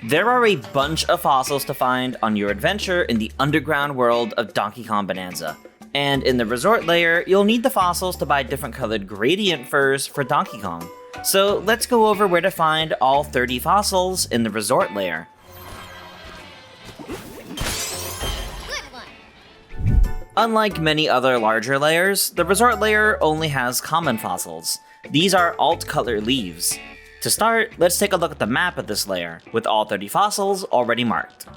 There are a bunch of fossils to find on your adventure in the underground world of Donkey Kong Bananza. And in the resort layer, you'll need the fossils to buy different colored gradient furs for Donkey Kong. So let's go over where to find all 30 fossils in the resort layer. Unlike many other larger layers, the resort layer only has common fossils. These are alt-color leaves. To start, let's take a look at the map of this layer, with all 30 fossils already marked.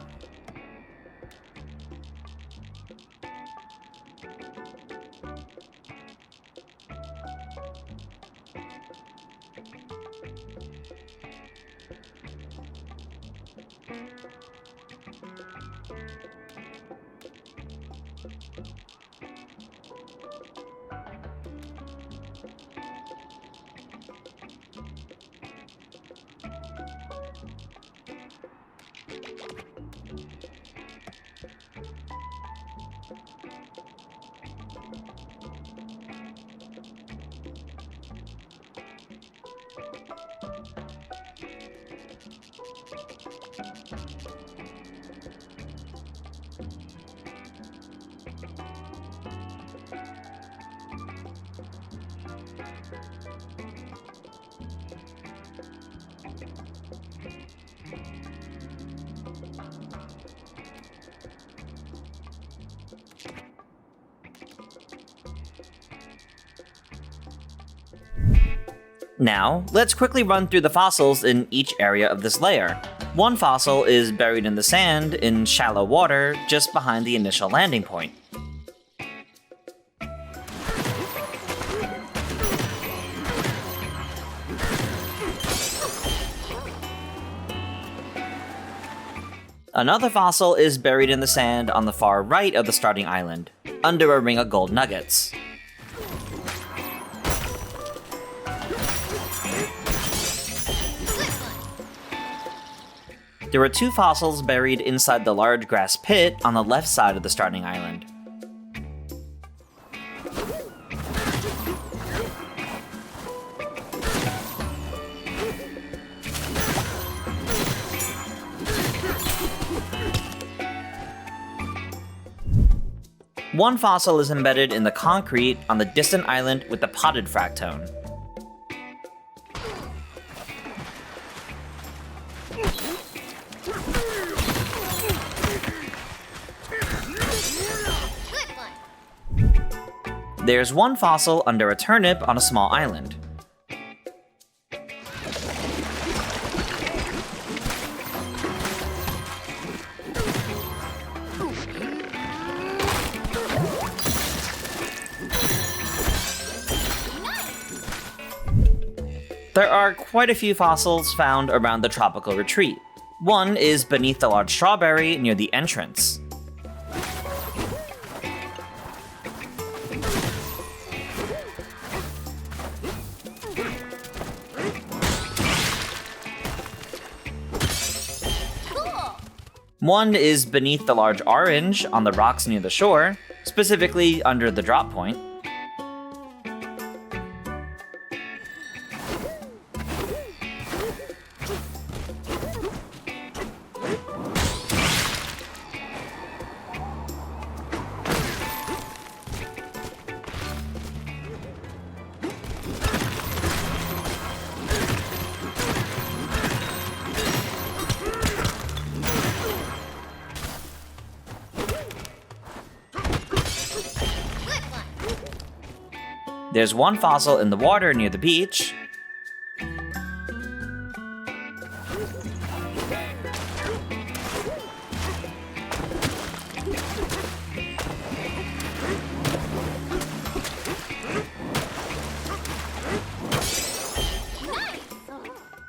Now, let's quickly run through the fossils in each area of this layer. One fossil is buried in the sand in shallow water just behind the initial landing point. Another fossil is buried in the sand on the far right of the starting island, under a ring of gold nuggets. There are two fossils buried inside the large grass pit on the left side of the starting island. One fossil is embedded in the concrete on the distant island with the potted fractone. There's one fossil under a turnip on a small island. There are quite a few fossils found around the tropical retreat. One is beneath the large strawberry near the entrance. One is beneath the large orange on the rocks near the shore, specifically under the drop point. There's one fossil in the water near the beach.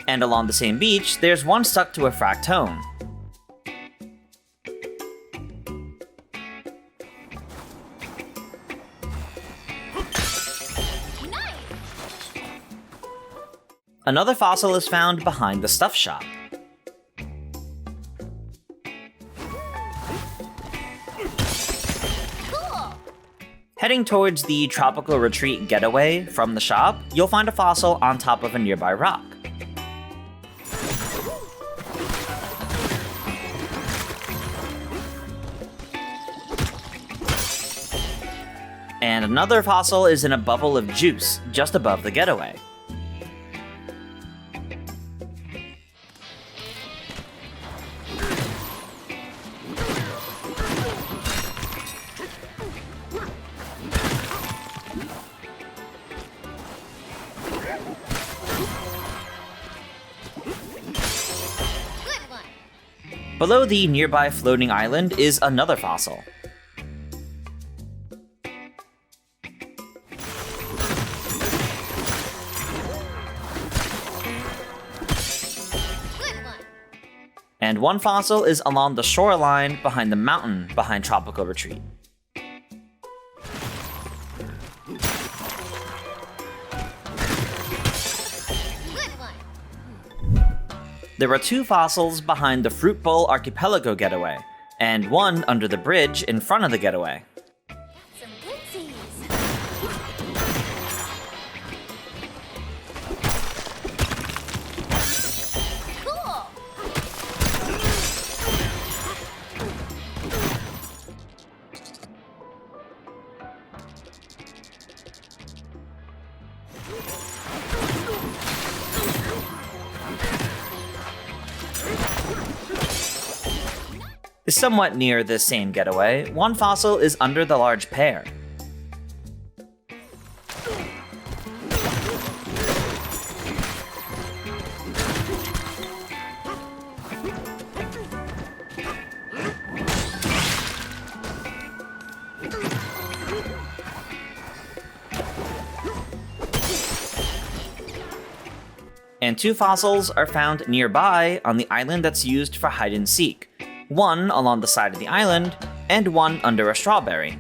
And along the same beach, there's one stuck to a fractone. Another fossil is found behind the stuff shop. Cool. Heading towards the tropical retreat getaway from the shop, you'll find a fossil on top of a nearby rock. another fossil is in a bubble of juice just above the getaway. Below the nearby floating island is another fossil. And one fossil is along the shoreline behind the mountain behind Tropical Retreat. There are two fossils behind the Fruitbowl Archipelago getaway, and one under the bridge in front of the getaway. Some gootsies. Cool. Somewhat near this same getaway, one fossil is under the large pear. And two fossils are found nearby on the island that's used for hide and seek. One along the side of the island, and one under a strawberry.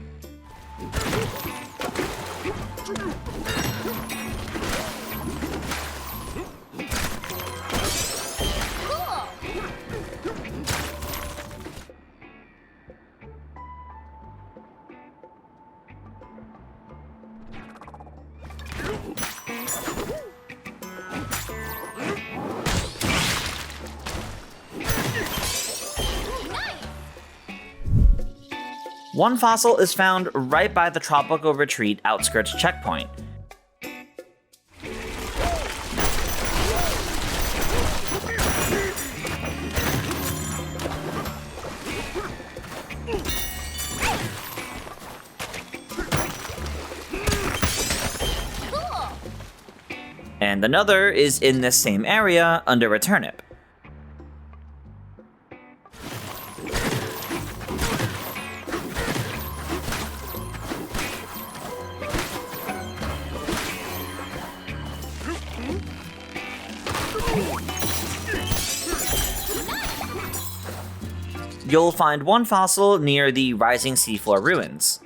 One fossil is found right by the Tropical Retreat Outskirts checkpoint. And another is in this same area under a turnip. You'll find one fossil near the rising seafloor ruins.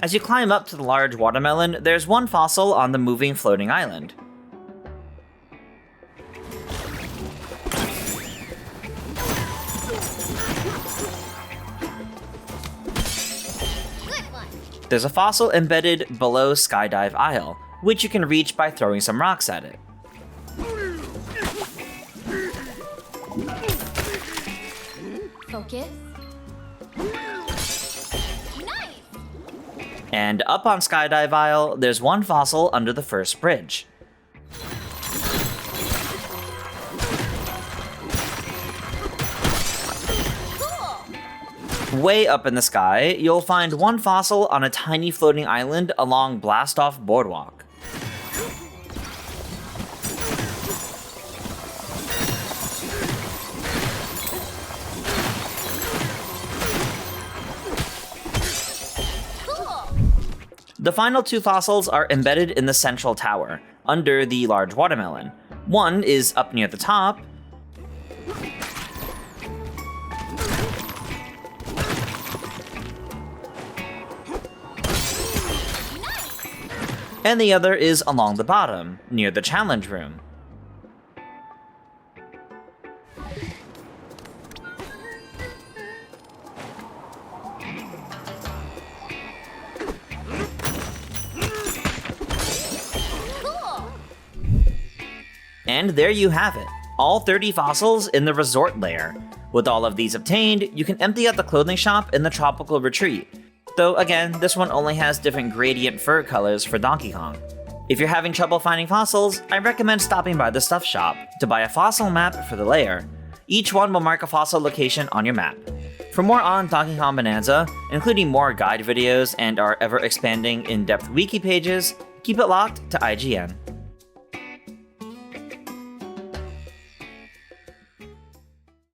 As you climb up to the large watermelon, there's one fossil on the moving floating island. There's a fossil embedded below Skydive Isle, which you can reach by throwing some rocks at it. Focus. Nice. And up on Skydive Isle, there's one fossil under the first bridge. Way up in the sky, you'll find one fossil on a tiny floating island along Blastoff Boardwalk. The final two fossils are embedded in the central tower, under the large watermelon. One is up near the top, and the other is along the bottom, near the challenge room. And there you have it, all 30 fossils in the resort layer. With all of these obtained, you can empty out the clothing shop in the tropical retreat. Though again, this one only has different gradient fur colors for Donkey Kong. If you're having trouble finding fossils, I recommend stopping by the stuff shop to buy a fossil map for the layer. Each one will mark a fossil location on your map. For more on Donkey Kong Bananza, including more guide videos and our ever-expanding in-depth wiki pages, keep it locked to IGN.